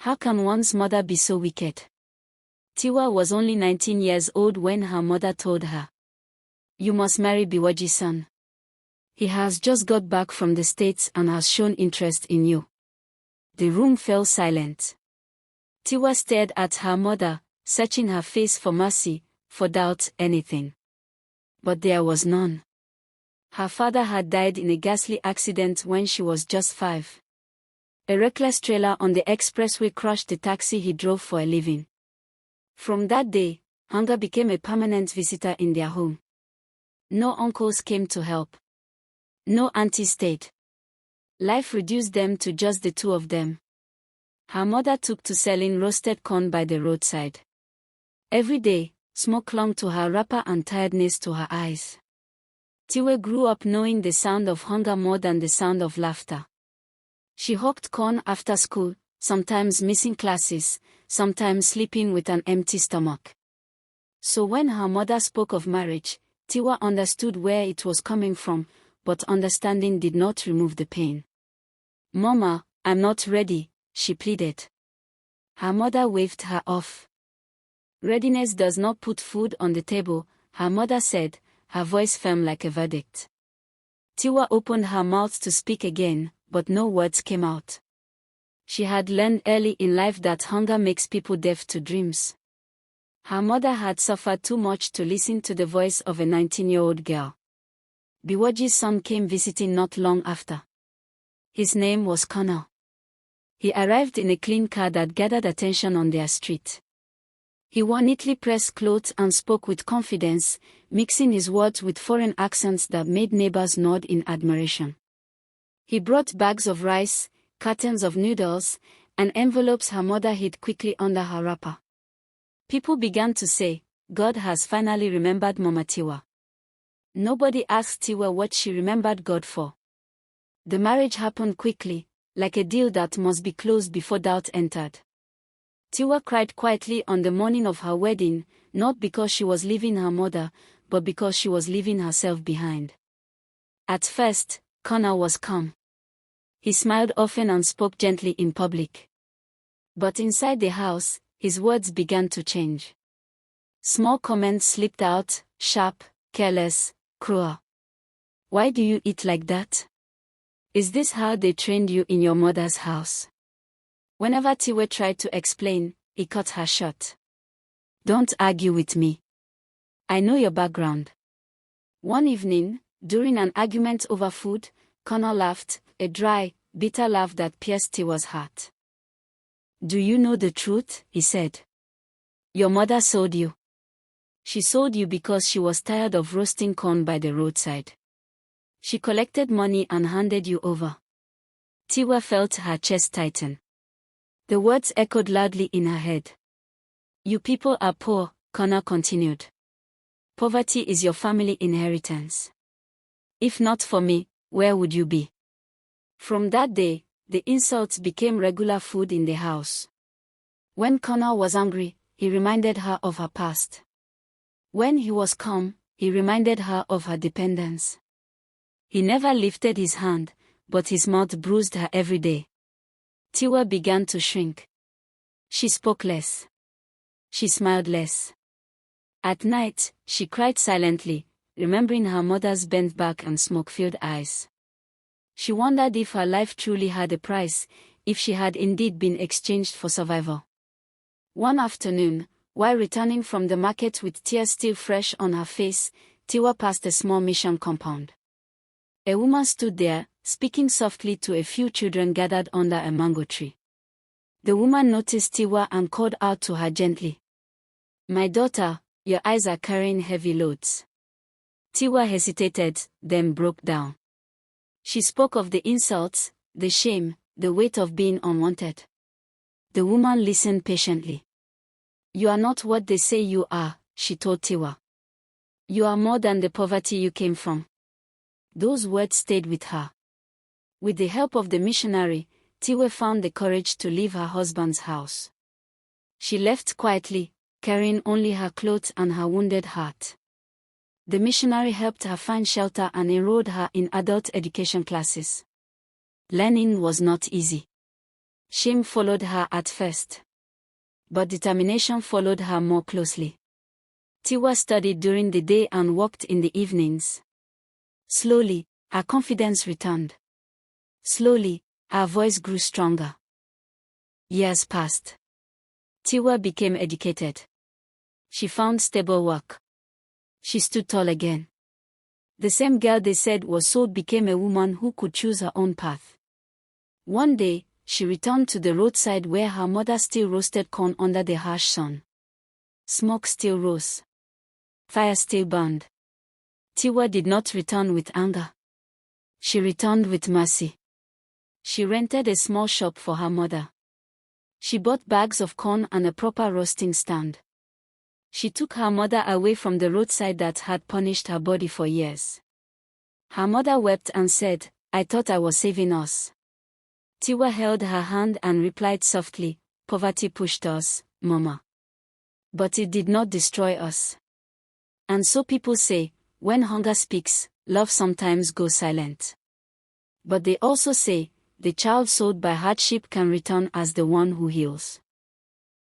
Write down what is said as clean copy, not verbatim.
How can one's mother be so wicked? Tiwa was only 19 years old when her mother told her, "You must marry Biwaji's son. He has just got back from the States and has shown interest in you." The room fell silent. Tiwa stared at her mother, searching her face for mercy, for doubt, anything. But there was none. Her father had died in a ghastly accident when she was just 5. A reckless trailer on the expressway crushed the taxi he drove for a living. From that day, hunger became a permanent visitor in their home. No uncles came to help. No auntie stayed. Life reduced them to just the two of them. Her mother took to selling roasted corn by the roadside. Every day, smoke clung to her wrapper and tiredness to her eyes. Tiwa grew up knowing the sound of hunger more than the sound of laughter. She hawked corn after school, sometimes missing classes, sometimes sleeping with an empty stomach. So when her mother spoke of marriage, Tiwa understood where it was coming from, but understanding did not remove the pain. "Mama, I'm not ready," she pleaded. Her mother waved her off. "Readiness does not put food on the table," her mother said, her voice firm like a verdict. Tiwa opened her mouth to speak again, but no words came out. She had learned early in life that hunger makes people deaf to dreams. Her mother had suffered too much to listen to the voice of a 19-year-old girl. Biwaji's son came visiting not long after. His name was Kunle. He arrived in a clean car that gathered attention on their street. He wore neatly pressed clothes and spoke with confidence, mixing his words with foreign accents that made neighbors nod in admiration. He brought bags of rice, cartons of noodles, and envelopes her mother hid quickly under her wrapper. People began to say, "God has finally remembered Mama Tiwa." Nobody asked Tiwa what she remembered God for. The marriage happened quickly, like a deal that must be closed before doubt entered. Tiwa cried quietly on the morning of her wedding, not because she was leaving her mother, but because she was leaving herself behind. At first, Kunle was calm. He smiled often and spoke gently in public. But inside the house, his words began to change. Small comments slipped out, sharp, careless, cruel. "Why do you eat like that? Is this how they trained you in your mother's house?" Whenever Tiwa tried to explain, he cut her short. "Don't argue with me. I know your background." One evening, during an argument over food, Kunle laughed, a dry, bitter laugh that pierced Tiwa's heart. "Do you know the truth?" he said. "Your mother sold you. She sold you because she was tired of roasting corn by the roadside. She collected money and handed you over." Tiwa felt her chest tighten. The words echoed loudly in her head. "You people are poor," Kunle continued. "Poverty is your family inheritance. If not for me, where would you be?" From that day, the insults became regular food in the house. When Kunle was angry, he reminded her of her past. When he was calm, he reminded her of her dependence. He never lifted his hand, but his mouth bruised her every day. Tiwa began to shrink. She spoke less. She smiled less. At night, she cried silently, remembering her mother's bent back and smoke-filled eyes. She wondered if her life truly had a price, if she had indeed been exchanged for survival. One afternoon, while returning from the market with tears still fresh on her face, Tiwa passed a small mission compound. A woman stood there, speaking softly to a few children gathered under a mango tree. The woman noticed Tiwa and called out to her gently. "My daughter, your eyes are carrying heavy loads." Tiwa hesitated, then broke down. She spoke of the insults, the shame, the weight of being unwanted. The woman listened patiently. "You are not what they say you are," she told Tiwa. "You are more than the poverty you came from." Those words stayed with her. With the help of the missionary, Tiwa found the courage to leave her husband's house. She left quietly, carrying only her clothes and her wounded heart. The missionary helped her find shelter and enrolled her in adult education classes. Learning was not easy. Shame followed her at first, but determination followed her more closely. Tiwa studied during the day and worked in the evenings. Slowly, her confidence returned. Slowly, her voice grew stronger. Years passed. Tiwa became educated. She found stable work. She stood tall again. The same girl they said was sold became a woman who could choose her own path. One day, she returned to the roadside where her mother still roasted corn under the harsh sun. Smoke still rose. Fire still burned. Tiwa did not return with anger. She returned with mercy. She rented a small shop for her mother. She bought bags of corn and a proper roasting stand. She took her mother away from the roadside that had punished her body for years. Her mother wept and said, "I thought I was saving us." Tiwa held her hand and replied softly, "Poverty pushed us, Mama. But it did not destroy us." And so people say, when hunger speaks, love sometimes goes silent. But they also say, the child sold by hardship can return as the one who heals.